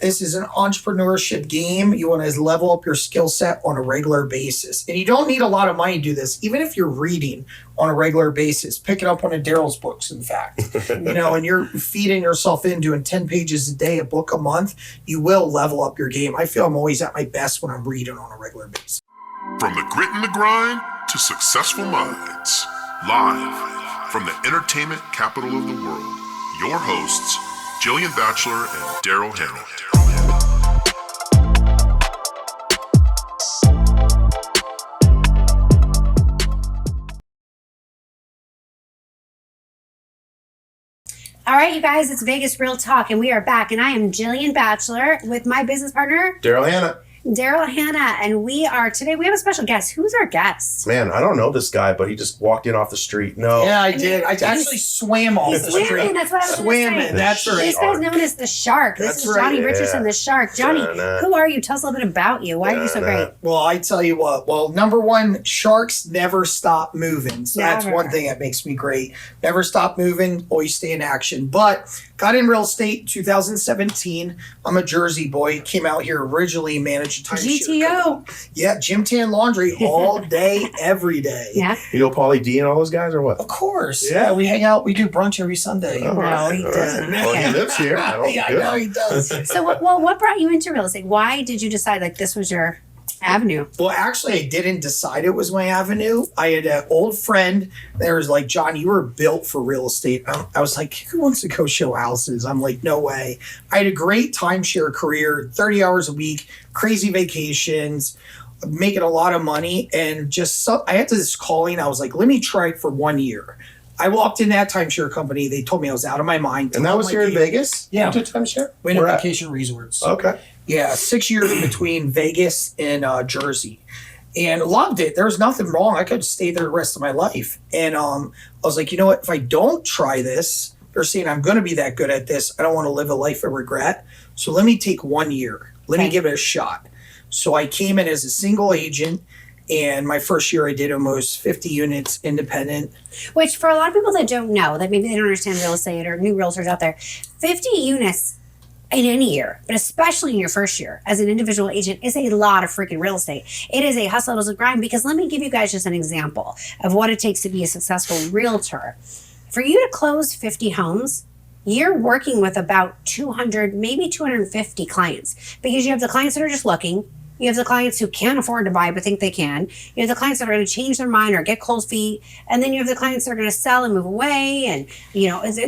This is an entrepreneurship game. You want to level up your skill set on a regular basis. And you don't need a lot of money to do this. Even if you're reading on a regular basis, picking up one of Daryl's books, in fact, and you're feeding yourself in doing 10 pages a day, a book a month, you will level up your game. I feel I'm always at my best when I'm reading on a regular basis. From the grit and the grind to successful minds, live from the entertainment capital of the world, your hosts, Jillian Batchelor and Daryl Hannah. All right, you guys, it's Vegas Real Talk, and we are back. And I am Jillian Batchelor with my business partner, Daryl Hannah. And we have a special guest. Who's our guest? Man, I don't know this guy, but he just walked in off the street. No. Yeah, I did. I actually swam off the street. That's what I was Swimming, that's right. This guy's known as the Shark. This is Johnny Richardson, the Shark. Johnny, who are you? Tell us a little bit about you. Why are you so great? Well, I tell you what. Well, number one, sharks never stop moving. So that's one thing that makes me great. Never stop moving, always stay in action. But got in real estate in 2017. I'm a Jersey boy. Came out here originally, managed a timeshare GTO. Yeah, Gym Tan Laundry all day, every day. Yeah. You know Paulie D and all those guys or what? Of course. Yeah, we hang out. We do brunch every Sunday. Oh, no, he doesn't. Well, he lives here. I know he does. So, what brought you into real estate? Why did you decide this was your avenue? Well, actually, I didn't decide it was my avenue. I had an old friend that was like, John, you were built for real estate. I was like, who wants to go show houses? I'm like, no way. I had a great timeshare career, 30 hours a week, crazy vacations, making a lot of money. And I had this calling. I was like, let me try it for 1 year. I walked in that timeshare company. They told me I was out of my mind. And that was here in Vegas? Yeah. You did timeshare? We went to Vacation Resorts. Okay. Yeah, 6 years in between Vegas and Jersey. And loved it. There was nothing wrong. I could stay there the rest of my life. And I was like, you know what? If I don't try this, they're saying I'm going to be that good at this. I don't want to live a life of regret. So let me take 1 year. Let me give it a shot. So I came in as a single agent. And my first year, I did almost 50 units independent. Which, for a lot of people that don't know, that maybe they don't understand real estate or new realtors out there, 50 units in any year, but especially in your first year as an individual agent, is a lot of freaking real estate. It is a hustle, it is a grind, because let me give you guys just an example of what it takes to be a successful realtor. For you to close 50 homes, you're working with about 200, maybe 250 clients, because you have the clients that are just looking. You have the clients who can't afford to buy but think they can. You have the clients that are going to change their mind or get cold feet. And then you have the clients that are going to sell and move away. And,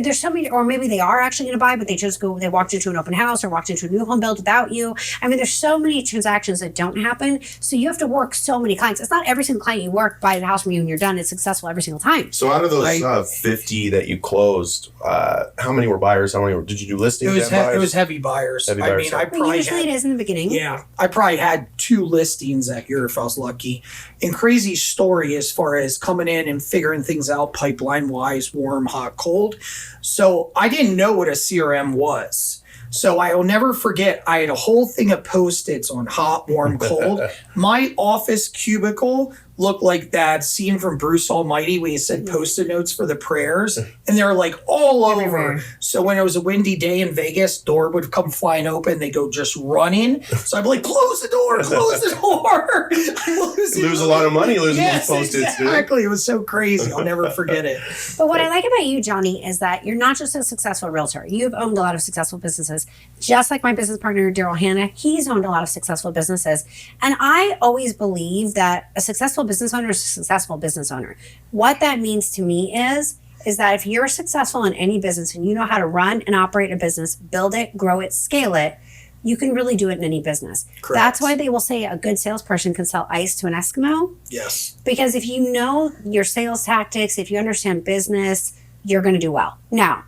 there's so many, or maybe they are actually going to buy, but they walked into an open house or walked into a new home built without you. I mean, there's so many transactions that don't happen. So you have to work so many clients. It's not every single client you work, buy the house from you and you're done. It's successful every single time. So out of those 50 that you closed, how many were buyers? Did you do listings? It was heavy buyers. Heavy buyers. Usually it is in the beginning. Yeah. I probably had 2 listings that year if I was lucky. And crazy story as far as coming in and figuring things out pipeline wise, warm, hot, cold. So I didn't know what a CRM was. So I will never forget, I had a whole thing of Post-its on hot, warm, cold. My office cubicle looked like that scene from Bruce Almighty when he said Post-it notes for the prayers. And they were like all over. So when it was a windy day in Vegas, door would come flying open. They go just running. So I'd be like, close the door, close the door. Lose a lot of money losing these Post-its, exactly. dude. It was so crazy. I'll never forget it. But what I like about you, Johnny, is that you're not just a successful realtor. You've owned a lot of successful businesses. Just like my business partner, Daryl Hannah, he's owned a lot of successful businesses. And I always believe that a successful business owner is a successful business owner. What that means to me is that if you're successful in any business and you know how to run and operate a business, build it, grow it, scale it, you can really do it in any business. Correct. That's why they will say a good salesperson can sell ice to an Eskimo. Yes. Because if you know your sales tactics, if you understand business, you're going to do well. Now,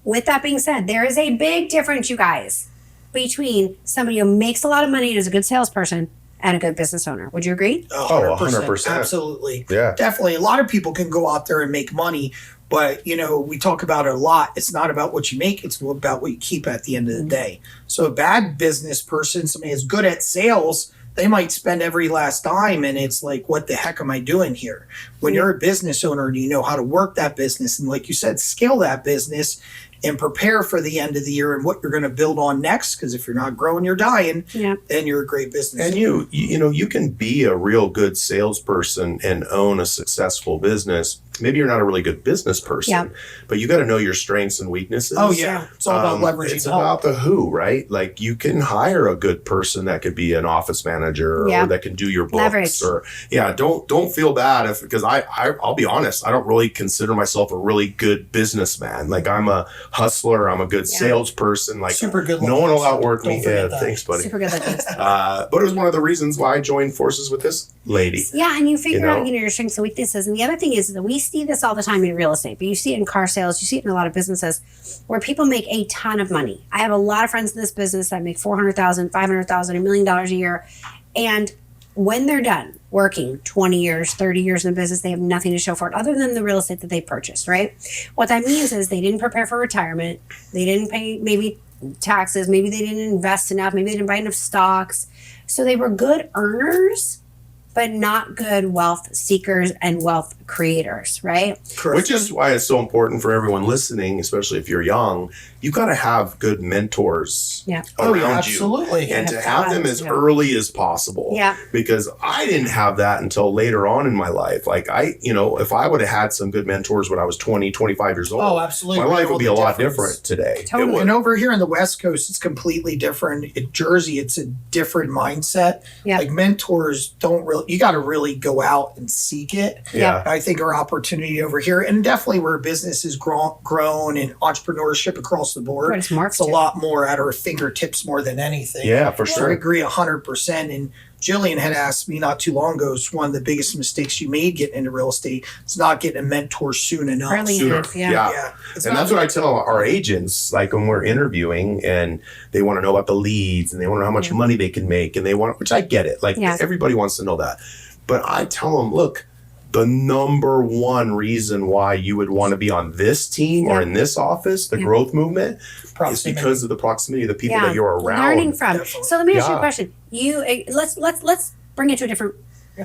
with that being said, there is a big difference, you guys, between somebody who makes a lot of money and is a good salesperson and a good business owner. Would you agree? 100%. Absolutely. Yeah. Definitely. A lot of people can go out there and make money, but we talk about it a lot. It's not about what you make, it's about what you keep at the end of the day. So a bad business person, somebody who's good at sales, they might spend every last dime and it's like, what the heck am I doing here? When you're a business owner and you know how to work that business and like you said, scale that business, and prepare for the end of the year and what you're going to build on next. Because if you're not growing, you're dying. Yeah. Then you're a great business. And you can be a real good salesperson and own a successful business. Maybe you're not a really good business person, but you got to know your strengths and weaknesses. Oh yeah, it's all about leveraging. It's about the who, right? Like you can hire a good person that could be an office manager or that can do your books. Leverage. Or don't feel bad because I'll be honest, I don't really consider myself a really good businessman. Like I'm a hustler, I'm a good salesperson. Like super good. No one will outwork me. Don't forget that. Thanks, buddy. Super good looking. But it was one of the reasons why I joined forces with this lady. Yeah, and you figure out your strengths and weaknesses. And the other thing is that we see this all the time in real estate, but you see it in car sales, you see it in a lot of businesses where people make a ton of money. I have a lot of friends in this business that make $400,000, $500,000, $1 million a year. And when they're done working 20 years, 30 years in the business, they have nothing to show for it other than the real estate that they purchased, right? What that means is they didn't prepare for retirement. They didn't pay maybe taxes. Maybe they didn't invest enough. Maybe they didn't buy enough stocks. So they were good earners, but not good wealth seekers and wealth creators, right? Correct. Which is why it's so important for everyone listening, especially if you're young, you got to have good mentors around you. Absolutely. And to have them as early as possible. Yeah. Because I didn't have that until later on in my life. Like if I would have had some good mentors when I was 20, 25 years old, absolutely. my life would be a lot different today. Totally. And over here on the West Coast, it's completely different. In Jersey, it's a different mindset. Yeah. Like mentors don't really, you got to really go out and seek it. Yeah. I think our opportunity over here, and definitely where business has grown and entrepreneurship across the board, What it's morphed it's a to. lot more at our fingertips more than anything. Yeah, for So sure. I agree 100%. And Jillian had asked me not too long ago, it's one of the biggest mistakes you made getting into real estate. It's not getting a mentor soon enough. Early Sooner. enough, Yeah. Yeah. It's And not- that's what I tell our agents, like when we're interviewing and they want to know about the leads and they want to know how much money they can make and they want, which I get it. Like everybody wants to know that. But I tell them, look, the number one reason why you would want to be on this team or in this office, the growth movement, is because of the proximity of the people that you're around. Learning from. Definitely. So let me ask you a question. Let's bring it to a different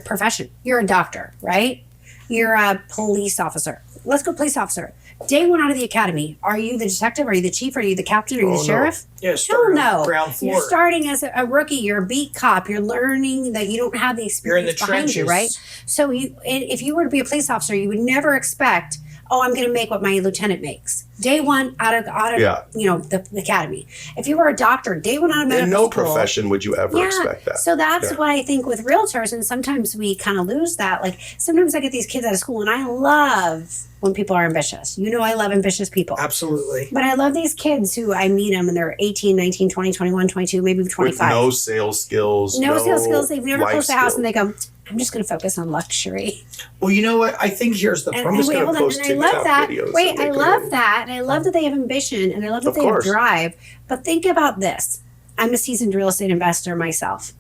profession. You're a doctor, right? You're a police officer. Let's go police officer. Day one out of the academy, are you the detective? Are you the chief? Are you the captain? Are you the sheriff? Yeah, Hell starting on no. ground floor. You're starting as a rookie. You're a beat cop. You're learning that you don't have the You're in the experience behind you, trenches. right? So if you were to be a police officer, you would never expect, oh, I'm going to make what my lieutenant makes. Day one out of the academy. If you were a doctor, day one out of medical In no school, profession would you ever expect that. so that's what I think with realtors, and sometimes we kind of lose that. Like sometimes I get these kids out of school, and I love when people are ambitious. I love ambitious people. Absolutely. But I love these kids who I meet them and they're 18, 19, 20, 21, 22, maybe 25. With no sales skills. No sales skills. They've never life closed a house, and skills. they go, I'm just going to focus on luxury. Well, you know what? I think here's the And, problem. just wait, gonna hold on. post And I love TikTok that. videos Wait, that they I put love in. that. And I love that they have ambition, and I love that Of they have course. drive. But think about this. I'm a seasoned real estate investor myself.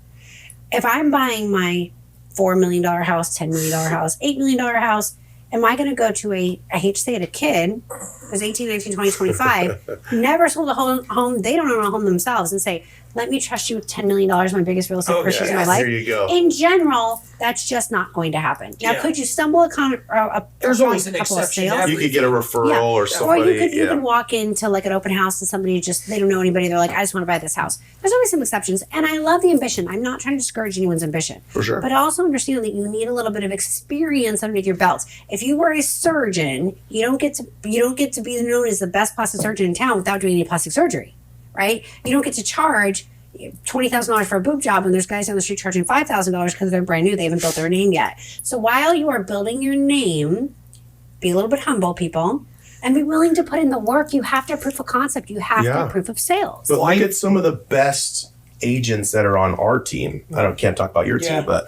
If I'm buying my $4 million house, $10 million house, $8 million house, am I going to go to I hate to say it, a kid who's 18, 19, 20, 25, never sold a home, they don't own a home themselves, and say, let me trust you with $10 million, my biggest real estate purchase of my life? There you go. In general, that's just not going to happen. Now, Yeah. could you stumble upon There's always an couple of exception to sales? every- You could get a referral or Or somebody. you could even walk into like an open house and somebody they don't know anybody. They're like, I just want to buy this house. There's always some exceptions. And I love the ambition. I'm not trying to discourage anyone's ambition. For sure. But also understand that you need a little bit of experience underneath your belt. If you were a surgeon, you don't get to be known as the best plastic surgeon in town without doing any plastic surgery, right? You don't get to charge $20,000 for a boob job when there's guys on the street charging $5,000 because they're brand new. They haven't built their name yet. So while you are building your name, be a little bit humble, people, and be willing to put in the work. You have to have proof of concept. You have to have proof of sales. But look at some of the best agents that are on our team. Can't talk about your team, but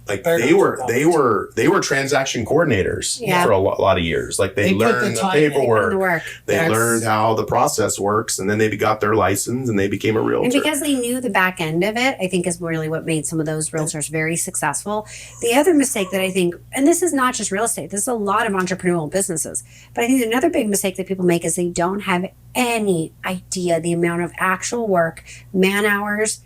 like they were transaction coordinators for a lot of years. Like they They put the learned the time in. paperwork. The work. They learned how the process works, and then they got their license and they became a realtor. And because they knew the back end of it, I think is really what made some of those realtors very successful. The other mistake that I think, and this is not just real estate, this is a lot of entrepreneurial businesses, but I think another big mistake that people make is they don't have any idea the amount of actual work, man hours,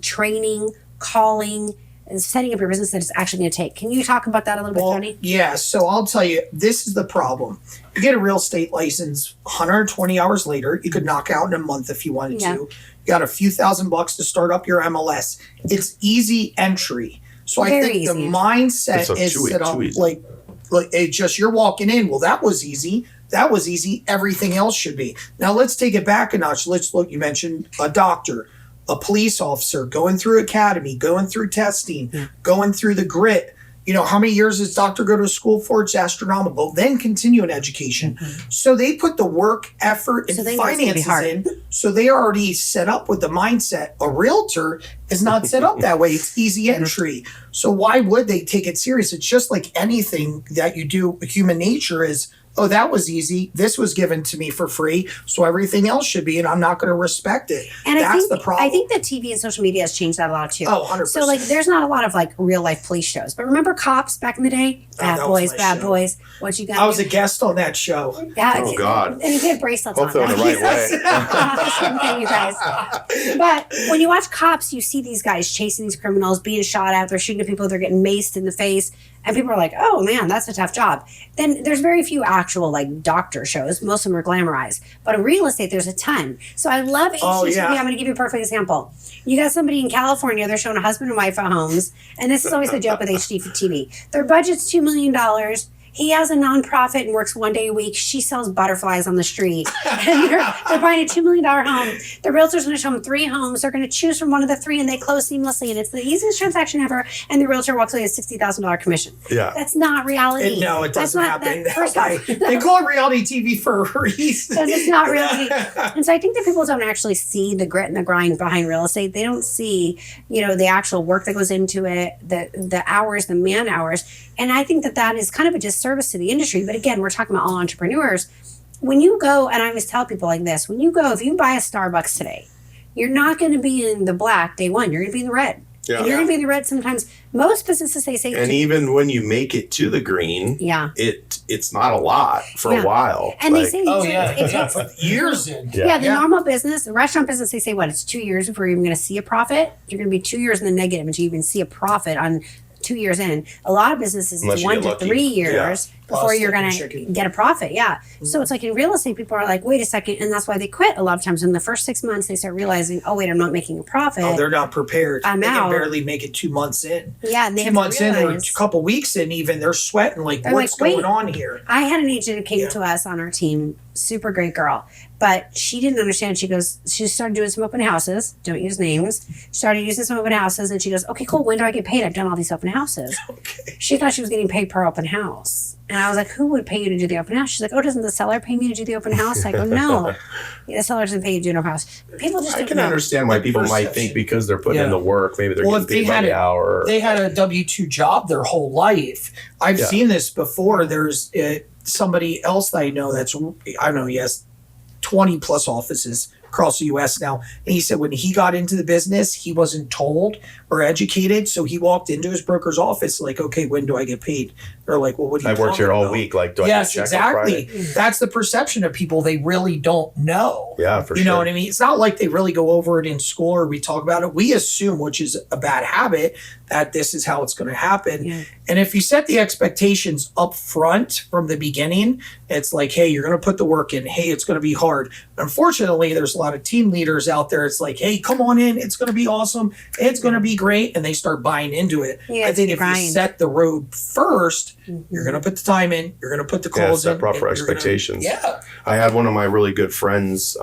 training, calling, setting up your business that it's actually going to take. Can you talk about that a little bit, Johnny? Yeah, so I'll tell you, this is the problem. You get a real estate license 120 hours later. You could knock out in a month if you wanted to. You got a few $1,000 to start up your MLS. It's easy entry. So I think the mindset is set up like it's just you're walking in. Well, that was easy. That was easy. Everything else should be. Now let's take it back a notch. Let's look. You mentioned a doctor, a police officer, going through academy, going through testing, going through the grit. You know, how many years does doctor go to school for? It's astronomical. Then continue in education. So they put the work, effort, and finances in. So they are already set up with the mindset. A realtor is not set up that way. It's easy entry. So why would they take it serious? It's just like anything that you do. Human nature is, oh, that was easy. This was given to me for free. So everything else should be, and I'm not going to respect it. And that's the problem. I think that TV and social media has changed that a lot too. Oh, 100%. So like there's not a lot of like real life police shows. But remember Cops back in the day? Bad boys. What you got? I was a guest on that show. Yeah, oh God. And he had bracelets Hopefully on. the right way. You guys. But when you watch Cops, you see these guys chasing these criminals, being shot at, they're shooting at people, they're getting maced in the face. And people are like, oh man, that's a tough job. Then there's very few actual like doctor shows. Most of them are glamorized. But in real estate, there's a ton. So I love HGTV. I'm going to give you a perfect example. You got somebody in California, they're showing a husband and wife at homes. And this is always a joke with HGTV. Their budget's $2 million. He has a nonprofit and works 1 day a week. She sells butterflies on the street. And they're buying a $2 million home. The realtor's going to show them 3 homes. They're going to choose from one of the 3 and they close seamlessly. And it's the easiest transaction ever. And the realtor walks away with a $60,000 commission. Yeah. That's not reality. No, it doesn't happen. They call it reality TV for a reason. Because it's not reality. And so I think that people don't actually see the grit and the grind behind real estate. They don't see, the actual work that goes into it, the hours, the man hours. And I think that is kind of a disservice to the industry. But again, we're talking about all entrepreneurs. When you go, and I always tell people like this, when you go, if you buy a Starbucks today, you're not going to be in the black day one. You're going to be in the red. Yeah. And you're going to be in the red sometimes. Most businesses, they say. And even when you make it to the green, it's not a lot for a while. And they say it takes years in. Yeah, the normal business, the restaurant business, they say it's 2 years before you're even going to see a profit. You're going to be 2 years in the negative until you even see a profit on 2 years in. A lot of businesses, it's 1 to 3 years before you're going to get a profit. Yeah. Mm-hmm. So it's like in real estate, people are like, wait a second. And that's why they quit a lot of times. In the first 6 months, they start realizing, oh, wait, I'm not making a profit. Oh, they're not prepared. I'm they out. Can barely make it 2 months in. Yeah. And they 2 months in or a couple weeks in even, they're sweating like, what's going on here? I had an agent who came to us on our team, super great girl. But she didn't understand. She goes, she started doing some open houses. Don't use names. She started using some open houses. And she goes, okay, cool. When do I get paid? I've done all these open houses. Okay. She thought she was getting paid per open house. And I was like, who would pay you to do the open house? She's like, oh, doesn't the seller pay me to do the open house? I go, no. The seller doesn't pay you to do an open house. People just I can understand why people might think because they're putting in the work, maybe they're getting paid by the hour. They had a W-2 job their whole life. I've seen this before. There's somebody else that I know that's, I don't know, he has 20 plus offices across the U.S. now. And he said when he got into the business, he wasn't told or educated. So he walked into his broker's office like, okay, when do I get paid? They're like, well, what do you I worked here all week. Like, do I get a check exactly. on Friday? That's the perception of people. They really don't know. Yeah, for sure. You know what I mean? It's not like they really go over it in school or we talk about it. We assume, which is a bad habit, that this is how it's going to happen. Yeah. And if you set the expectations up front from the beginning, it's like, hey, you're going to put the work in. Hey, it's going to be hard. Unfortunately, there's a lot of team leaders out there. It's like, hey, come on in. It's going to be awesome. It's going to be great. And they start buying into it. Yeah, I think if you set the road first, you're going to put the time in. You're going to put the calls in. Set proper expectations. I had one of my really good friends'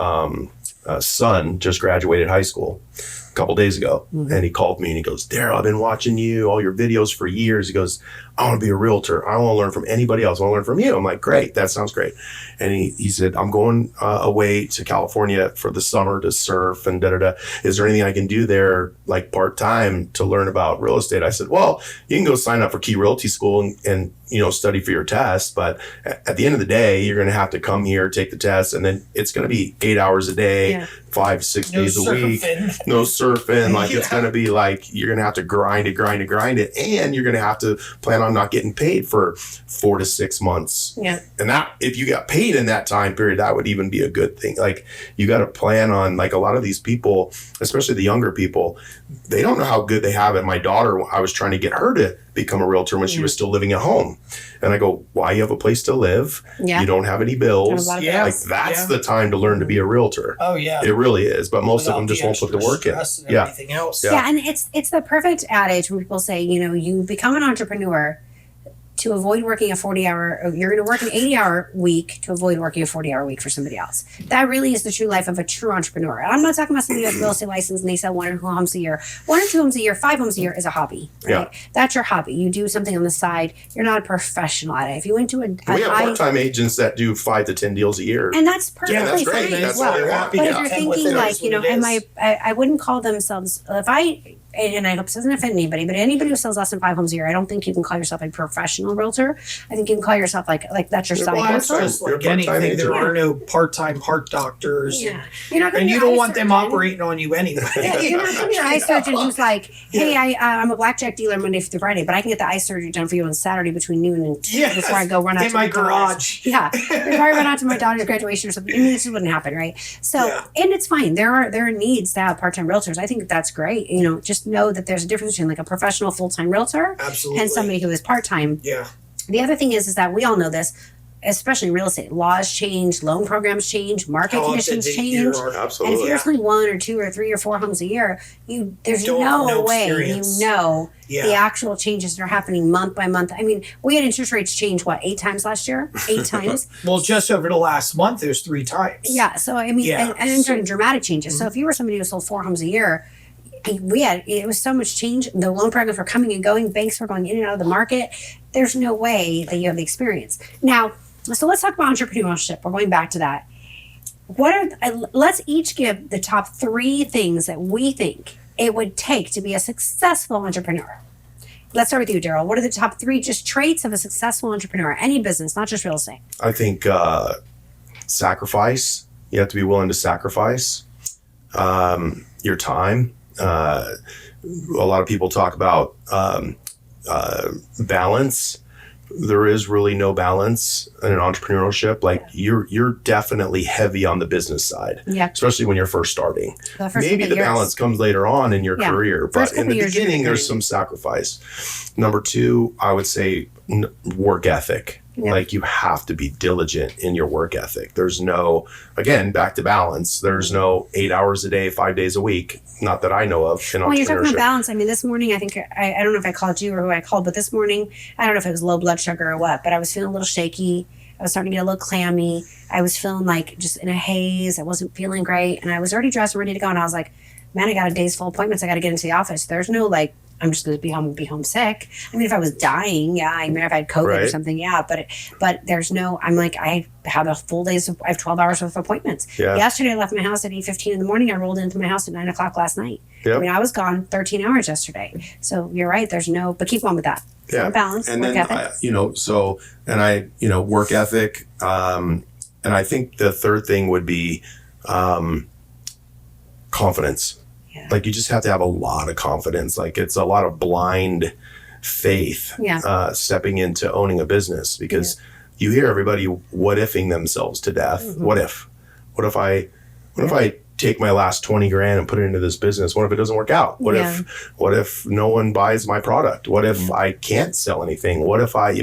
son just graduated high school a couple days ago. And he called me and he goes, Daryl, I've been watching you, all your videos for years. He goes, I want to be a realtor. I don't want to learn from anybody else. I want to learn from you. I'm like, great. That sounds great. And he said, I'm going away to California for the summer to surf and da-da-da. Is there anything I can do there like part-time to learn about real estate? I said, well, you can go sign up for Key Realty School and study for your test, but at the end of the day, you're going to have to come here, take the test, and then it's going to be 8 hours a day, 5-6 days a week, no surfing. Like it's going to be like, you're going to have to grind it. And you're going to have to plan on not getting paid for 4 to 6 months. Yeah. And that, if you got paid in that time period, that would even be a good thing. Like you got to plan on, like a lot of these people, especially the younger people, they don't know how good they have it. My daughter, I was trying to get her to become a realtor when she was still living at home. And I go, why? You have a place to live. Yeah. You don't have any bills. Like that's the time to learn to be a realtor. Oh yeah. It really is. But most of them just won't put the work in. Yeah. Everything else. Yeah. And it's the perfect adage when people say, you become an entrepreneur to avoid working a 40-hour, you're going to work an 80-hour week to avoid working a 40-hour week for somebody else. That really is the true life of a true entrepreneur. And I'm not talking about somebody who has a real estate license and they sell 1 or 2 homes a year. 1 or 2 homes a year, 5 homes a year is a hobby, right? Yeah. That's your hobby. You do something on the side. You're not a professional at it. If you went to we have part-time agents that do 5 to 10 deals a year. And that's perfectly that's great. fine That's as well. all they want. But if you're thinking I wouldn't call themselves, and I hope this doesn't offend anybody, but anybody who sells less than 5 homes a year, I don't think you can call yourself a professional realtor. I think you can call yourself like that's your side hustle. It's just like anything. There are no part-time heart doctors. Yeah. You're not and you don't want them operating on you anyway. Yeah, you're not going to be an eye surgeon who's like, hey, I'm a blackjack dealer Monday through Friday, but I can get the eye surgery done for you on Saturday between noon and 2 before I go run out in my garage. Yeah, before I run out to my daughter's graduation or something. I mean, this wouldn't happen, right? So, and it's fine. There are needs to have part-time realtors. I think that's great. Just know that there's a difference between like a professional full-time realtor and somebody who is part-time. Yeah. The other thing is that we all know this, especially in real estate. Laws change, loan programs change, market conditions change. Absolutely. And if you're selling 1 or 2 or 3 or 4 homes a year, there's no way experience. The actual changes that are happening month by month. I mean, we had interest rates change 8 times last year? 8 times? Well, just over the last month, there's 3 times. Yeah. So I mean, and I'm talking dramatic changes. So if you were somebody who sold 4 homes a year, it was so much change. The loan programs were coming and going. Banks were going in and out of the market. There's no way that you have the experience. Now, so let's talk about entrepreneurship. We're going back to that. Let's each give the top 3 things that we think it would take to be a successful entrepreneur. Let's start with you, Daryl. What are the top 3 just traits of a successful entrepreneur? Any business, not just real estate. I think sacrifice. You have to be willing to sacrifice your time. A lot of people talk about balance. There is really no balance in an entrepreneurship. Like you're definitely heavy on the business side, especially when you're first starting. Maybe the balance comes later on in your career, but in the beginning, there's some sacrifice. Number 2, I would say work ethic. Like you have to be diligent in your work ethic. There's no, again, back to balance. There's no 8 hours a day, 5 days a week. Not that I know of in entrepreneurship. Well, you're talking about balance. I mean, this morning, I think, I don't know if I called you or who I called, but this morning, I don't know if it was low blood sugar or what, but I was feeling a little shaky. I was starting to get a little clammy. I was feeling like just in a haze. I wasn't feeling great. And I was already dressed and ready to go. And I was like, man, I got a day's full appointments. I got to get into the office. There's no I'm just going to be home sick. I mean, if I was dying, I mean, if I had COVID or something, but there's no, I'm like, I have a full day's, I have 12 hours worth of appointments. Yeah. Yesterday, I left my house at 8:15 in the morning. I rolled into my house at 9 o'clock last night. Yep. I mean, I was gone 13 hours yesterday. So you're right. There's no, but keep on with that. Yeah. Balance, and work then, ethic. Work ethic. And I think the third thing would be confidence. Yeah. Like you just have to have a lot of confidence. Like it's a lot of blind faith stepping into owning a business because you hear everybody what ifing themselves to death. Mm-hmm. What if I take my last 20 grand and put it into this business? What if it doesn't work out? What if no one buys my product? What if I can't sell anything? What if I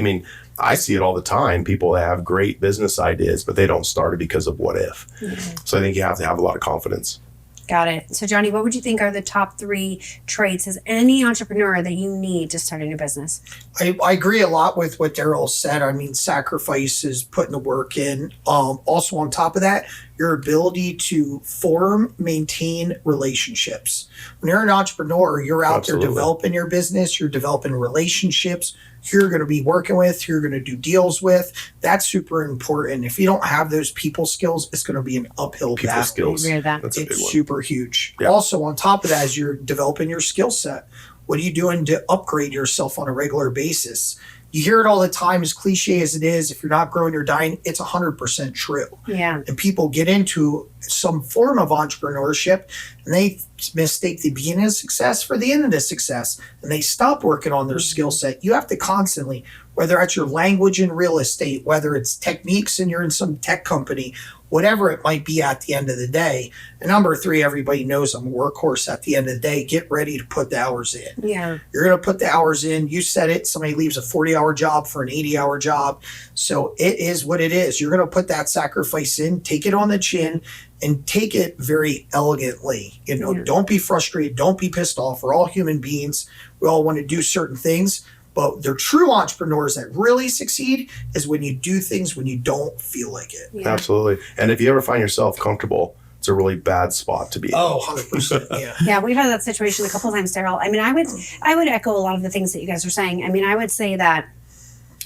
see it all the time. People have great business ideas, but they don't start it because of what if. Mm-hmm. So I think you have to have a lot of confidence. Got it. So, Johnny, what would you think are the top 3 traits as any entrepreneur that you need to start a new business? I agree a lot with what Daryl said. I mean, sacrifice is putting the work in. Also, on top of that, your ability to maintain relationships. When you're an entrepreneur, you're out there developing your business, you're developing relationships, who you're going to be working with, who you're going to do deals with. That's super important. If you don't have those people skills, it's going to be an uphill battle. Skills. That's a big one. Super huge. Yeah. Also, on top of that, as you're developing your skill set, what are you doing to upgrade yourself on a regular basis? You hear it all the time, as cliche as it is. If you're not growing, you're dying. It's 100% true. Yeah. And people get into some form of entrepreneurship and they mistake the beginning of success for the end of the success. And they stop working on their skill set. You have to constantly, whether it's your language in real estate, whether it's techniques and you're in some tech company, whatever it might be at the end of the day. And number 3, everybody knows I'm a workhorse at the end of the day. Get ready to put the hours in. Yeah. You're going to put the hours in. You said it. Somebody leaves a 40-hour job for an 80-hour job. So it is what it is. You're going to put that sacrifice in, take it on the chin, and take it very elegantly. Don't be frustrated. Don't be pissed off. We're all human beings. We all want to do certain things. But the true entrepreneurs that really succeed is when you do things when you don't feel like it. Yeah. Absolutely. And if you ever find yourself comfortable, it's a really bad spot to be in. Oh, 100%. Yeah. Yeah, we've had that situation a couple of times, Daryl. I mean, I would echo a lot of the things that you guys are saying. I mean, I would say that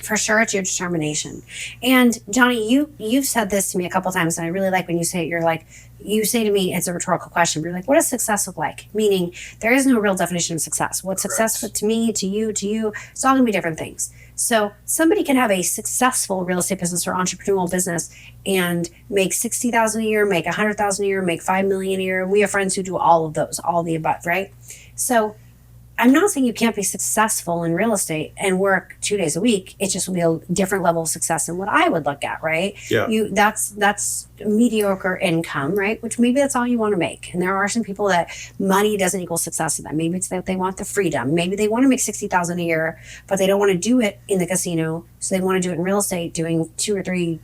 for sure it's your determination. And Johnny, you've said this to me a couple of times, and I really like when you say it. You're like, you say to me, it's a rhetorical question. You're like, what does success look like? Meaning there is no real definition of success. What's success to me, to you, it's all gonna be different things. So somebody can have a successful real estate business or entrepreneurial business and make $60,000 a year, make $100,000 a year, make $5 million a year. We have friends who do all of those, all of the above, right? So I'm not saying you can't be successful in real estate and work 2 days a week. It just will be a different level of success than what I would look at, right? Yeah. That's mediocre income, right? Which maybe that's all you want to make. And there are some people that money doesn't equal success to them. Maybe it's that they want the freedom. Maybe they want to make $60,000 a year, but they don't want to do it in the casino. So they want to do it in real estate, doing 2 or 3,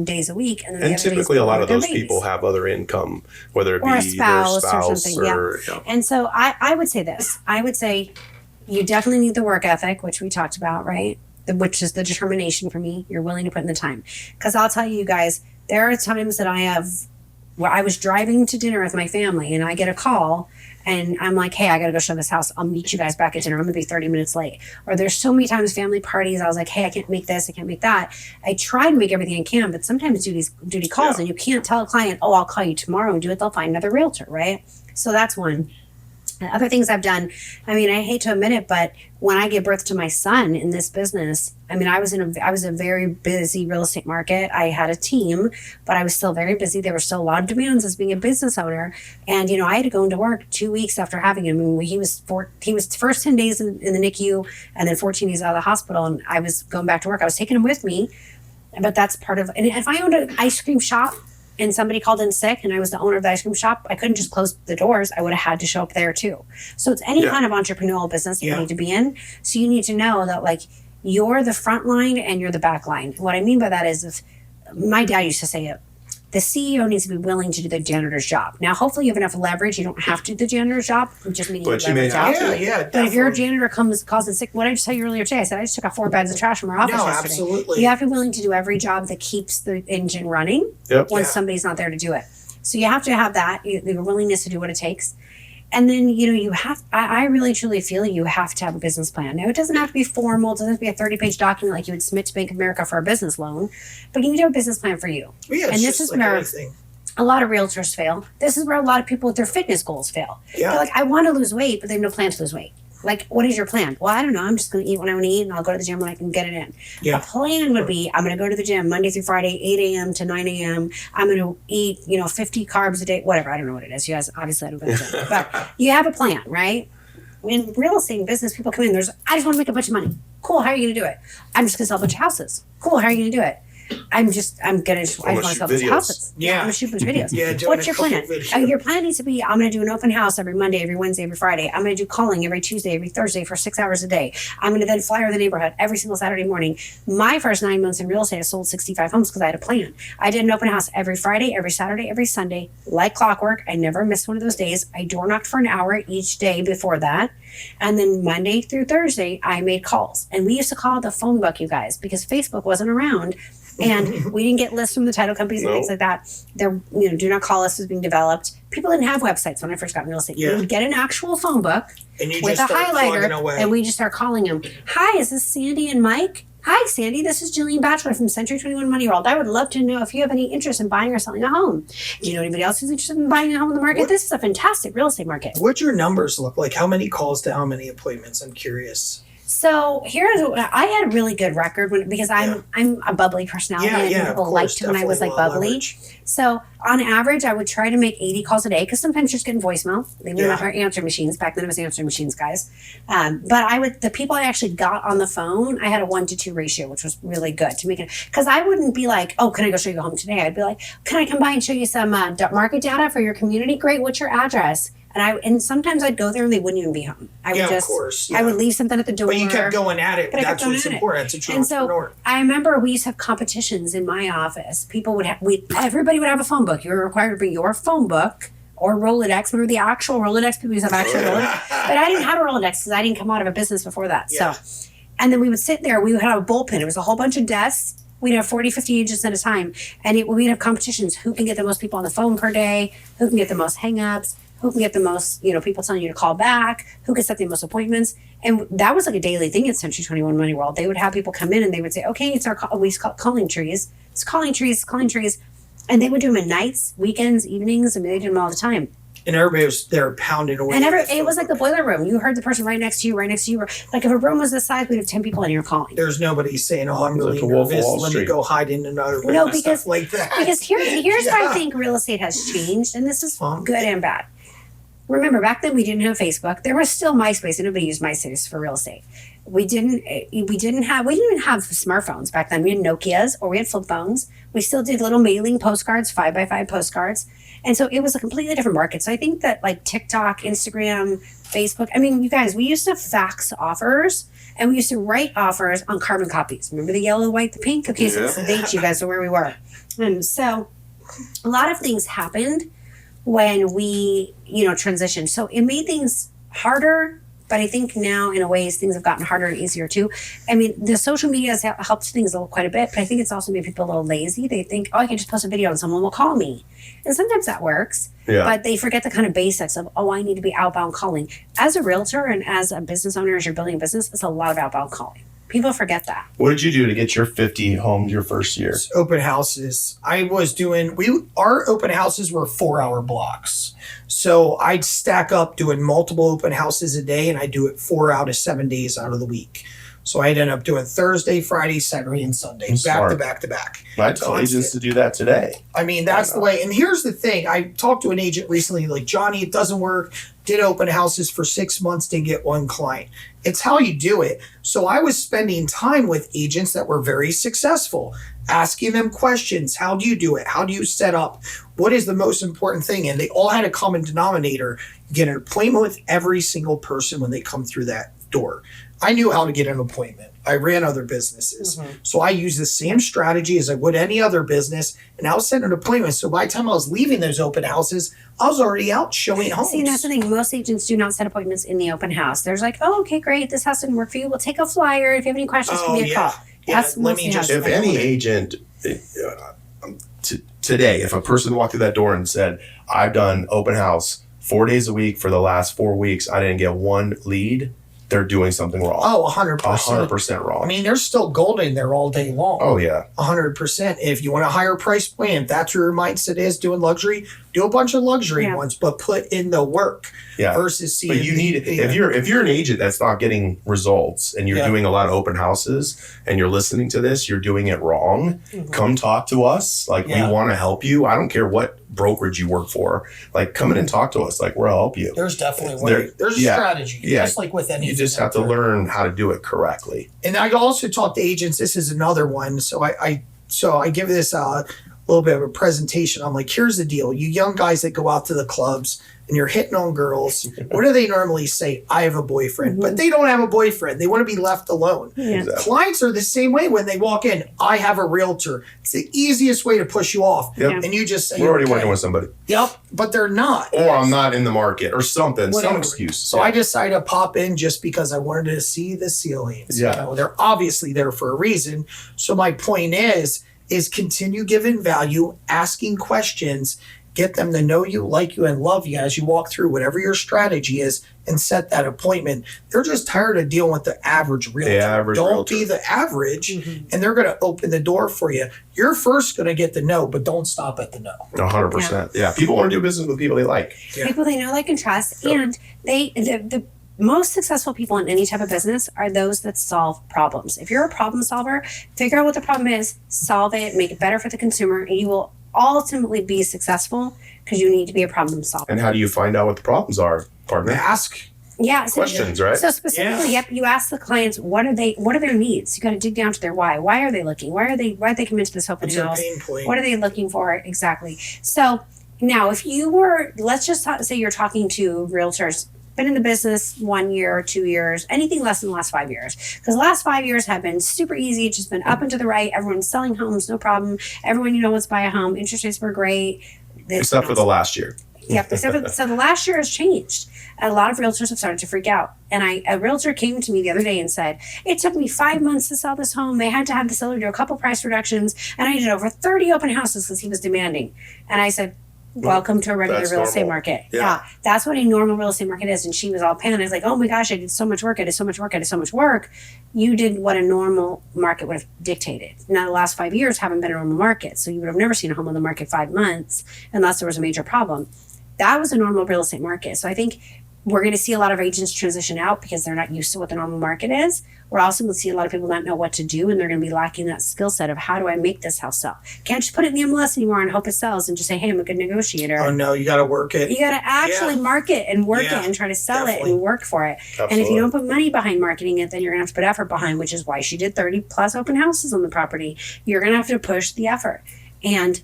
days a week. And, then and typically a lot of those people have other income, whether it be or a spouse their spouse or something. or, Yeah. And so I would say this. I would say you definitely need the work ethic, which we talked about, right? Which is the determination for me. You're willing to put in the time. Because I'll tell you guys, there are times that where I was driving to dinner with my family and I get a call and I'm like, hey, I got to go show this house. I'll meet you guys back at dinner. I'm going to be 30 minutes late. Or there's so many times family parties. I was like, hey, I can't make this. I can't make that. I try to make everything I can, but sometimes duty calls and you can't tell a client, oh, I'll call you tomorrow and do it. They'll find another realtor, right? So that's one. Other things I've done, I mean, I hate to admit it, but when I gave birth to my son in this business, I mean, I was a very busy real estate market. I had a team, but I was still very busy. There were still a lot of demands as being a business owner. And, I had to go into work 2 weeks after having him. I mean, he was first 10 days in the NICU and then 14 days out of the hospital. And I was going back to work. I was taking him with me, but that's part of, and if I owned an ice cream shop, and somebody called in sick and I was the owner of the ice cream shop, I couldn't just close the doors. I would have had to show up there too. So it's any kind of entrepreneurial business you need to be in. So you need to know that you're the front line and you're the back line. What I mean by that is, if my dad used to say it, the CEO needs to be willing to do the janitor's job. Now, hopefully you have enough leverage. You don't have to do the janitor's job. Just meaning but you may have to. Yeah, but if your janitor calls in sick, what did I just tell you earlier today? I said, I just took out 4 bags of trash from our office yesterday. Absolutely. You have to be willing to do every job that keeps the engine running when somebody's not there to do it. So you have to have that, the willingness to do what it takes. And then, you have, I really truly feel you have to have a business plan. Now, it doesn't have to be formal. It doesn't have to be a 30-page document like you would submit to Bank of America for a business loan. But you need to have a business plan for you. Yeah, and this is where a lot of realtors fail. This is where a lot of people with their fitness goals fail. Yeah. They're like, I want to lose weight, but they have no plan to lose weight. Like, what is your plan? Well, I don't know. I'm just going to eat what I want to eat, and I'll go to the gym when I can get it in. Yeah. A plan would be, I'm going to go to the gym Monday through Friday, 8 a.m. to 9 a.m. I'm going to eat, 50 carbs a day, whatever. I don't know what it is. You guys, obviously, I don't go to the gym. But you have a plan, right? In real estate and business, people come in, I just want to make a bunch of money. Cool, how are you going to do it? I'm just going to sell a bunch of houses. Cool, how are you going to do it? I just want to sell a bunch of houses. Yeah. I'm going to shoot a bunch of videos. Yeah, What's your plan? Your plan needs to be, I'm going to do an open house every Monday, every Wednesday, every Friday. I'm going to do calling every Tuesday, every Thursday for 6 hours a day. I'm going to then flyer the neighborhood every single Saturday morning. My first 9 months in real estate, I sold 65 homes because I had a plan. I did an open house every Friday, every Saturday, every Sunday, like clockwork. I never missed one of those days. I door knocked for an hour each day before that. And then Monday through Thursday, I made calls. And we used to call it the phone book, you guys, because Facebook wasn't around. And we didn't get lists from the title companies and things like that. There, do not call us was being developed. People didn't have websites when I first got in real estate. Yeah. We would get an actual phone book with a highlighter, and we just start calling them. Hi, is this Sandy and Mike? Hi, Sandy. This is Jillian Batchelor from Century 21 Money World. I would love to know if you have any interest in buying or selling a home. Do you know anybody else who's interested in buying a home in the market? This is a fantastic real estate market. What'd your numbers look like? How many calls to how many appointments? I'm curious. So I had a really good record because I'm a bubbly personality. And people liked when I was like bubbly. Leverage. So on average, I would try to make 80 calls a day because sometimes you're just getting voicemail. They didn't have our answer machines. Back then it was answering machines, guys. But the people I actually got on the phone, I had a 1-to-2 ratio, which was really good to make it. Because I wouldn't be like, oh, can I go show you home today? I'd be like, can I come by and show you some market data for your community? Great. What's your address? And sometimes I'd go there and they wouldn't even be home. I would leave something at the door. But you kept going at it. That's what's important. It's a true entrepreneur. So I remember we used to have competitions in my office. People would everybody would have a phone book. You were required to bring your phone book or Rolodex. Remember the actual Rolodex? People used to have actual Rolodex. But I didn't have a Rolodex because I didn't come out of a business before that. Yeah. So, and then we would sit there. We would have a bullpen. It was a whole bunch of desks. We'd have 40, 50 agents at a time. And we'd have competitions. Who can get the most people on the phone per day? Who can get the most hang-ups? Who can get the most, people telling you to call back? Who can set the most appointments? And that was like a daily thing at Century 21 Money World. They would have people come in and they would say, okay, it's we call it calling trees. It's calling trees. And they would do them at nights, weekends, evenings. I mean, they did them all the time. And everybody was there pounding away. And it was like the boiler room. You heard the person right next to you. Like if a room was this size, we'd have 10 people in here calling. There's nobody saying, oh, I'm really nervous. Let me go hide in another room. No, because stuff like that. Because here's why I think real estate has changed. And this is good and bad. Remember, back then we didn't have Facebook. There was still MySpace, and nobody used MySpace for real estate. We didn't even have smartphones back then. We had Nokias or we had flip phones. We still did little mailing postcards, 5x5 postcards. And so it was a completely different market. So I think that like TikTok, Instagram, Facebook, I mean, you guys, we used to fax offers and we used to write offers on carbon copies. Remember the yellow, white, the pink? Okay, so it's the date, you guys, are where we were. And so a lot of things happened when we, transitioned. So it made things harder, but I think now in a ways things have gotten harder and easier too. I mean, the social media has helped things quite a bit, but I think it's also made people a little lazy. They think, oh, I can just post a video and someone will call me. And sometimes that works, but they forget the kind of basics of, oh, I need to be outbound calling. As a realtor and as a business owner, as you're building a business, it's a lot of outbound calling. People forget that. What did you do to get your 50 homes your first year? Open houses. Our open houses were 4-hour blocks. So I'd stack up doing multiple open houses a day, and I'd do it 4 out of 7 days out of the week. So I'd end up doing Thursday, Friday, Saturday, and Sunday, back to back to back. I tell agents to do that today. I mean, that's the way. And here's the thing. I talked to an agent recently, like, Johnny, it doesn't work. Did open houses for 6 months, didn't get one client. It's how you do it. So I was spending time with agents that were very successful, asking them questions. How do you do it? How do you set up? What is the most important thing? And they all had a common denominator. Get an appointment with every single person when they come through that door. I knew how to get an appointment. I ran other businesses. Mm-hmm. So I used the same strategy as I would any other business, and I was setting an appointment. So by the time I was leaving those open houses, I was already out showing homes. See, that's the thing. Most agents do not set appointments in the open house. There's like, oh, okay, great. This house didn't work for you. We'll take a flyer. If you have any questions, give me a call. If any agent today, if a person walked through that door and said, I've done open house 4 days a week for the last 4 weeks, I didn't get one lead, they're doing something wrong. Oh, 100%. 100% wrong. I mean, there's still gold in there all day long. Oh, yeah. 100%. If you want a higher price point, if that's where your mindset is, doing luxury, do a bunch of luxury ones, but put in the work versus seeing. But you need, if you're an agent that's not getting results and you're doing a lot of open houses and you're listening to this, you're doing it wrong. Mm-hmm. Come talk to us. Like, we want to help you. I don't care what brokerage you work for. Like, come in and talk to us. Like, we'll help you. There's definitely a way. There's a strategy. Just like with anything. You just have to learn how to do it correctly. And I also talk to agents. This is another one. So I give this a little bit of a presentation. I'm like, here's the deal. You young guys that go out to the clubs and you're hitting on girls, what do they normally say? I have a boyfriend. Mm-hmm. But they don't have a boyfriend. They want to be left alone. Yeah. Exactly. Clients are the same way when they walk in. I have a realtor. It's the easiest way to push you off. Yep. And you just say, we're already working with somebody. Yep. But they're not. Or I'm not in the market or something. Whatever. Some excuse. So I decided to pop in just because I wanted to see the ceilings. Yeah. You know, they're obviously there for a reason. So my point is continue giving value, asking questions, get them to know you, like you, and love you as you walk through whatever your strategy is and set that appointment. They're just tired of dealing with the average realtor. Don't be the average, and they're going to open the door for you. You're first going to get the no, but don't stop at the no. 100%. Yeah. People want to do business with people they like. People they know, like, and trust. And the most successful people in any type of business are those that solve problems. If you're a problem solver, figure out what the problem is, solve it, make it better for the consumer, and you will ultimately be successful because you need to be a problem solver. And how do you find out what the problems are, partner? Ask. Yeah. Questions, right? So specifically, yep, you ask the clients, what are their needs? You got to dig down to their why. Why are they looking? Why they come into this open house? Pain point? What are they looking for? Exactly. So now if you were, let's just say you're talking to realtors, been in the business 1 year or 2 years, anything less than the last 5 years. Because the last 5 years have been super easy. It's just been up and to the right. Everyone's selling homes, no problem. Everyone wants to buy a home. Interest rates were great. Except for the last year. Yep. So the last year has changed. A lot of realtors have started to freak out. And a realtor came to me the other day and said, it took me 5 months to sell this home. They had to have the seller do a couple price reductions. And I did over 30 open houses because he was demanding. And I said, welcome to a regular real estate market. Yeah. That's what a normal real estate market is. And she was all panicked. I was like, oh my gosh, I did so much work. I did so much work. You did what a normal market would have dictated. Now, the last 5 years haven't been a normal market. So you would have never seen a home on the market 5 months unless there was a major problem. That was a normal real estate market. So I think we're going to see a lot of agents transition out because they're not used to what the normal market is. We're also going to see a lot of people not know what to do, and they're going to be lacking that skill set of how do I make this house sell? Can't just put it in the MLS anymore and hope it sells and just say, hey, I'm a good negotiator. Oh no, you got to work it. You got to actually market and work it and try to sell it and work for it. Absolutely. And if you don't put money behind marketing it, then you're going to have to put effort behind, which is why she did 30 plus open houses on the property. You're going to have to push the effort. And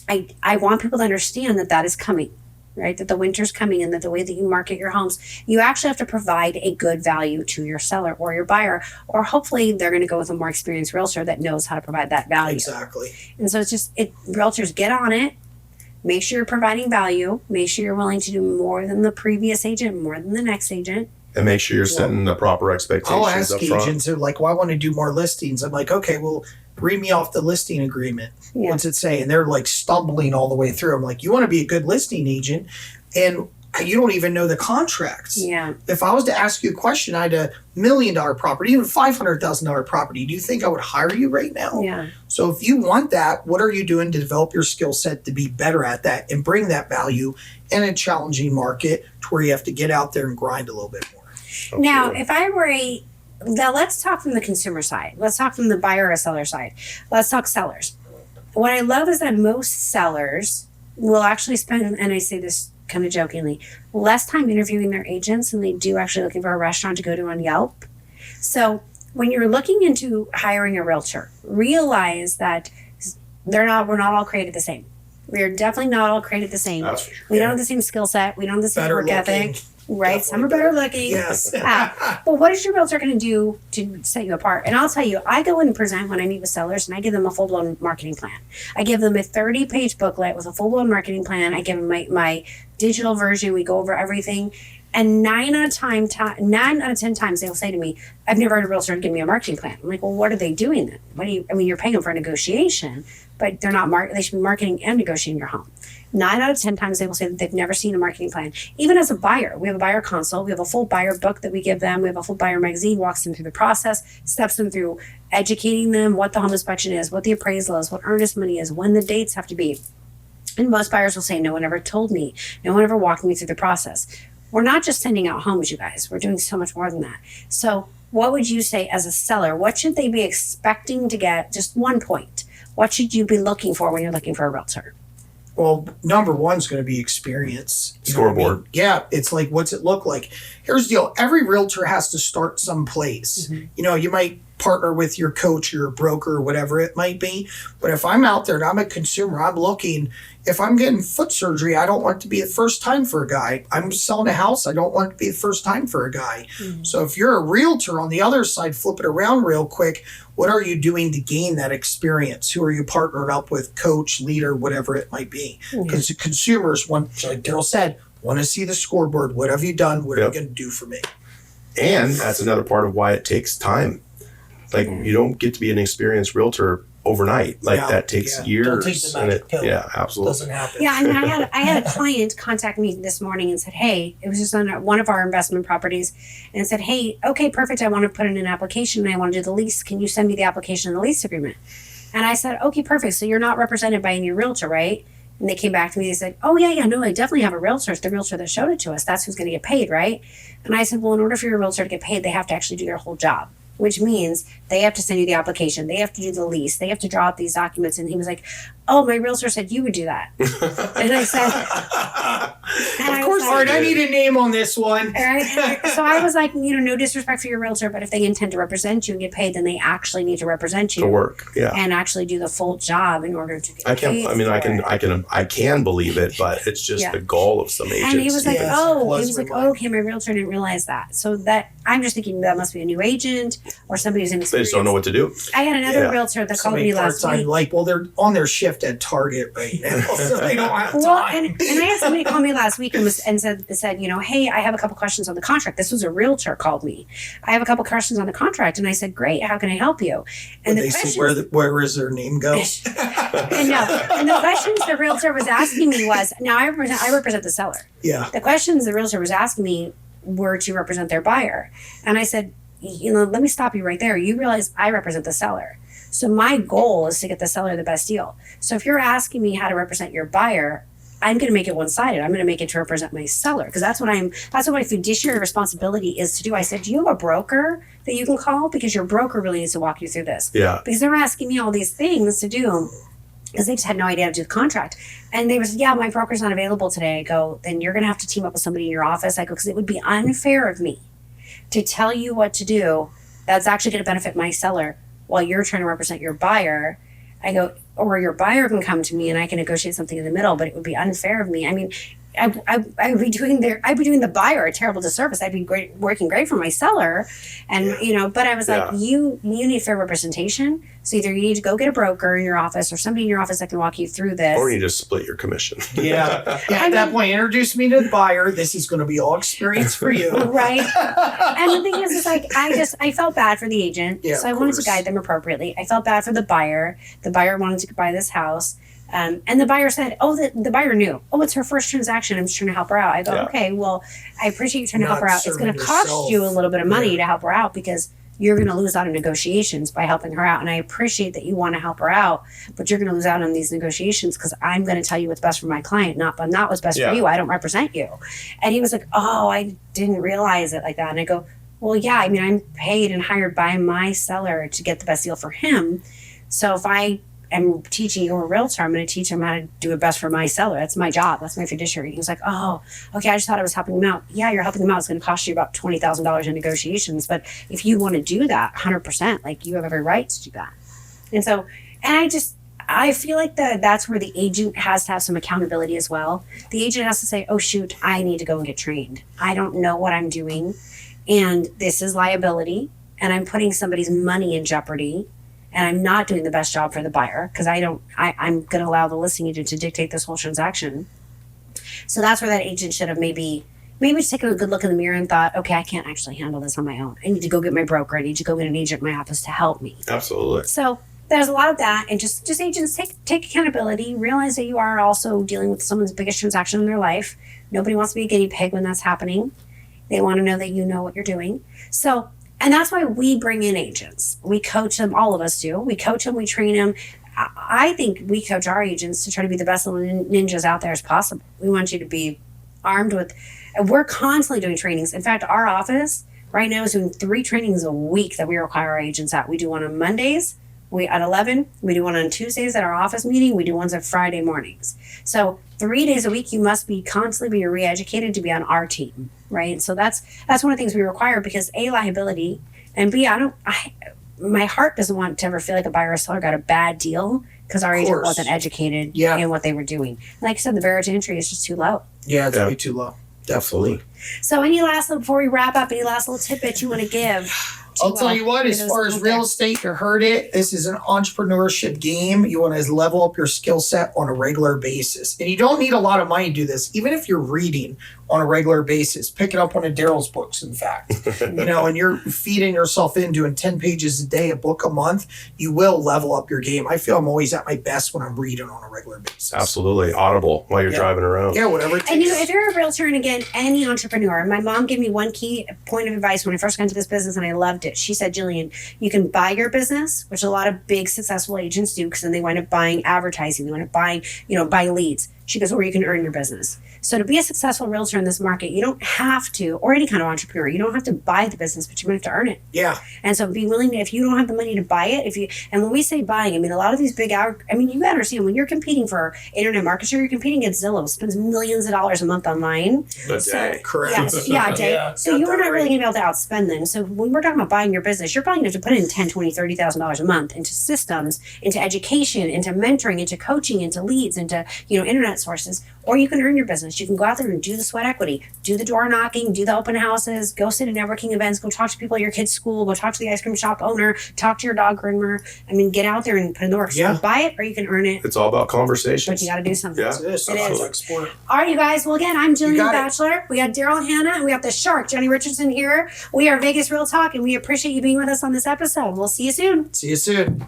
I want people to understand that is coming. Right? That the winter's coming and that the way that you market your homes, you actually have to provide a good value to your seller or your buyer, or hopefully they're going to go with a more experienced realtor that knows how to provide that value. Exactly. And so realtors get on it, make sure you're providing value, make sure you're willing to do more than the previous agent, more than the next agent. And make sure you're setting the proper expectations I'll ask up front. agents, they're like, well, I want to do more listings. I'm like, okay, well, read me off the listing agreement. Yeah. What's it say? And they're like stumbling all the way through. I'm like, you want to be a good listing agent and you don't even know the contracts. Yeah. If I was to ask you a question, I had $1 million property, even $500,000 property. Do you think I would hire you right now? Yeah. So if you want that, what are you doing to develop your skill set to be better at that and bring that value in a challenging market to where you have to get out there and grind a little bit more? Now, if I were now let's talk from the consumer side. Let's talk from the buyer or seller side. Let's talk sellers. What I love is that most sellers will actually spend, and I say this kind of jokingly, less time interviewing their agents than they do actually looking for a restaurant to go to on Yelp. So when you're looking into hiring a realtor, realize that we're not all created the same. We are definitely not all created the same. That's for sure. We don't have the same skill set. We don't have the same work ethic. Right, Definitely some are better looking. Yes. But what is your realtor going to do to set you apart? And I'll tell you, I go and present when I meet with sellers, and I give them a full-blown marketing plan. I give them a 30-page booklet with a full-blown marketing plan. I give them my digital version. We go over everything. And 9 out of 10 times they'll say to me, I've never heard a realtor give me a marketing plan. I'm like, well, what are they doing then? You're paying them for a negotiation, but they're not they should be marketing and negotiating your home. 9 out of 10 times they will say that they've never seen a marketing plan. Even as a buyer, we have a buyer consult. We have a full buyer book that we give them. We have a full buyer magazine, walks them through the process, steps them through educating them what the home inspection is, what the appraisal is, what earnest money is, when the dates have to be. And most buyers will say, no one ever told me. No one ever walked me through the process. We're not just sending out homes, you guys. We're doing so much more than that. So what would you say as a seller? What should they be expecting to get? Just 1 point. What should you be looking for when you're looking for a realtor? Well, number one is going to be experience. You know what I Scoreboard. mean? Yeah, it's like, what's it look like? Here's the deal. Every realtor has to start someplace. Mm-hmm. You might partner with your coach or your broker or whatever it might be. But if I'm out there and I'm a consumer, I'm looking, if I'm getting foot surgery, I don't want it to be the first time for a guy. I'm selling a house, I don't want it to be the first time for a guy. Mm-hmm. So if you're a realtor on the other side, flip it around real quick. What are you doing to gain that experience? Who are you partnered up with, coach, leader, whatever it might be? Because the consumers want, like Daryl said, want to see the scoreboard. What have you done? What are you going to do for me? And that's another part of why it takes time. Like, you don't get to be an experienced realtor overnight. Like, that takes years. Don't take the magic pill. Yeah, absolutely. Doesn't happen. Yeah, I mean, I had a client contact me this morning and said, hey, it was just on one of our investment properties, and said, hey, okay, perfect. I want to put in an application and I want to do the lease. Can you send me the application and the lease agreement? And I said, okay, perfect. So you're not represented by any realtor, right? And they came back to me. They said, oh, yeah, no, I definitely have a realtor. It's the realtor that showed it to us. That's who's going to get paid, right? And I said, well, in order for your realtor to get paid, they have to actually do their whole job, which means they have to send you the application. They have to do the lease. They have to draw up these documents. And he was like, oh, my realtor said you would do that. And I said, of course, Art, I need a name on this one. So I was like, no disrespect for your realtor, but if they intend to represent you and get paid, then they actually need to represent you to work, and actually do the full job in order to get paid. I can believe it, but it's just the goal of some agents. And he was like, okay, my realtor didn't realize that. So that I'm just thinking that must be a new agent or somebody who's inexperienced. They just don't know what to do. I had another realtor that called me last week. Like, well, they're on their shift at Target right now, so they don't have time. And I had somebody call me last week and said, hey, I have a couple questions on the contract. This was a realtor called me. I have a couple questions on the contract, and I said, great. How can I help you? And they said, where is their name go? and the questions the realtor was asking me was, now I represent the seller. Yeah. The questions the realtor was asking me were to represent their buyer, and I said, let me stop you right there. You realize I represent the seller. So my goal is to get the seller the best deal. So if you're asking me how to represent your buyer, I'm going to make it one-sided. I'm going to make it to represent my seller because that's what my fiduciary responsibility is to do. I said, do you have a broker that you can call? Because your broker really needs to walk you through this. Yeah. Because they're asking me all these things to do because they just had no idea how to do the contract. And they was, my broker's not available today. I go, then you're going to have to team up with somebody in your office. I go, because it would be unfair of me to tell you what to do. That's actually going to benefit my seller while you're trying to represent your buyer. I go, or your buyer can come to me and I can negotiate something in the middle, but it would be unfair of me. I mean, I'd be doing the buyer a terrible disservice. I'd be working great for my seller, and but I was like, you need fair representation. So either you need to go get a broker in your office or somebody in your office that can walk you through this, or you just split your commission. At that point, introduce me to the buyer. This is going to be all experience for you, right? And the thing is like I felt bad for the agent, so I wanted to guide them appropriately. I felt bad for the buyer. The buyer wanted to buy this house. And the buyer said, the buyer knew, it's her first transaction. I'm just trying to help her out. I go, okay, well, I appreciate you trying to help her out. It's going to cost you a little bit of money to help her out because you're going to lose out on negotiations by helping her out. And I appreciate that you want to help her out, but you're going to lose out on these negotiations because I'm going to tell you what's best for my client, not what's best for you. I don't represent you. And he was like, I didn't realize it like that. And I go, well, I mean, I'm paid and hired by my seller to get the best deal for him. So if I am teaching you a realtor, I'm going to teach him how to do it best for my seller. That's my job. That's my fiduciary. He was like, okay, I just thought I was helping him out. Yeah, you're helping him out. It's going to cost you about $20,000 in negotiations. But if you want to do that 100%, like you have every right to do that. And so, I feel like that's where the agent has to have some accountability as well. The agent has to say, oh, shoot, I need to go and get trained. I don't know what I'm doing. And this is liability. And I'm putting somebody's money in jeopardy. And I'm not doing the best job for the buyer because I'm going to allow the listing agent to dictate this whole transaction. So that's where that agent should have maybe just taken a good look in the mirror and thought, okay, I can't actually handle this on my own. I need to go get my broker. I need to go get an agent in my office to help me. Absolutely. So there's a lot of that. And just agents take accountability, realize that you are also dealing with someone's biggest transaction in their life. Nobody wants to be a guinea pig when that's happening. They want to know that you know what you're doing. So, and that's why we bring in agents. We coach them, all of us do. We coach them, we train them. I think we coach our agents to try to be the best little ninjas out there as possible. We want you to be armed with, we're constantly doing trainings. In fact, our office right now is doing 3 trainings a week that we require our agents at. We do one on Mondays at 11. We do one on Tuesdays at our office meeting. We do ones at Friday mornings. So 3 days a week, you must be constantly be re-educated to be on our team, right? So that's one of the things we require because A, liability, and B, my heart doesn't want to ever feel like a buyer or seller got a bad deal because our agent wasn't educated in what they were doing. Like I said, the barrier to entry is just too low. Yeah, it's way too low. Definitely. So before we wrap up, any last little tidbit you want to give? I'll tell you what, as far as real estate, you heard it. This is an entrepreneurship game. You want to level up your skill set on a regular basis. And you don't need a lot of money to do this. Even if you're reading on a regular basis, pick it up one of Daryl's books, in fact. And you're feeding yourself in doing 10 pages a day, a book a month, you will level up your game. I feel I'm always at my best when I'm reading on a regular basis. Absolutely. Audible while you're driving around. Yeah, whatever it takes. And if you're a realtor, and again, any entrepreneur, my mom gave me one key point of advice when I first got into this business and I loved it. market. She said, Jillian, you can buy your business, which a lot of big successful agents do, because then they wind up buying advertising, they wind up buying, buy leads. She goes, or you can earn your business. So to be a successful realtor in this market, you don't have to, or any kind of entrepreneur, you don't have to buy the business, but you're going to have to earn it. Yeah. And so be willing to, if you don't have the money to buy it, and when we say buying, I mean, a lot of these you gotta understand, when you're competing for internet market share, you're competing against Zillow, spends millions of dollars a month online. A day. Correct. Yeah, a day. Yeah, So got you are that not really right. going to be able to outspend them. So when we're talking about buying your business, you're probably going to have to put in $10, $20, $30,000 a month into systems, into education, into mentoring, into coaching, into leads, into, internet sources. Or you can earn your business. You can go out there and do the sweat equity, do the door knocking, do the open houses, go sit at networking events, go talk to people at your kid's school, go talk to the ice cream shop owner, talk to your dog groomer. I mean, get out there and put in the work. So you can buy it or you can earn it, It's all about conversations. but you got to do something. Yeah. It is. It is. Export. All right, you guys. Well, again, I'm Jillian got it. Bachelor. We got Daryl Hannah, and we got the Shark, Johnny Richardson here. We are Vegas Real Talk, and we appreciate you being with us on this episode. We'll see you soon. See you soon.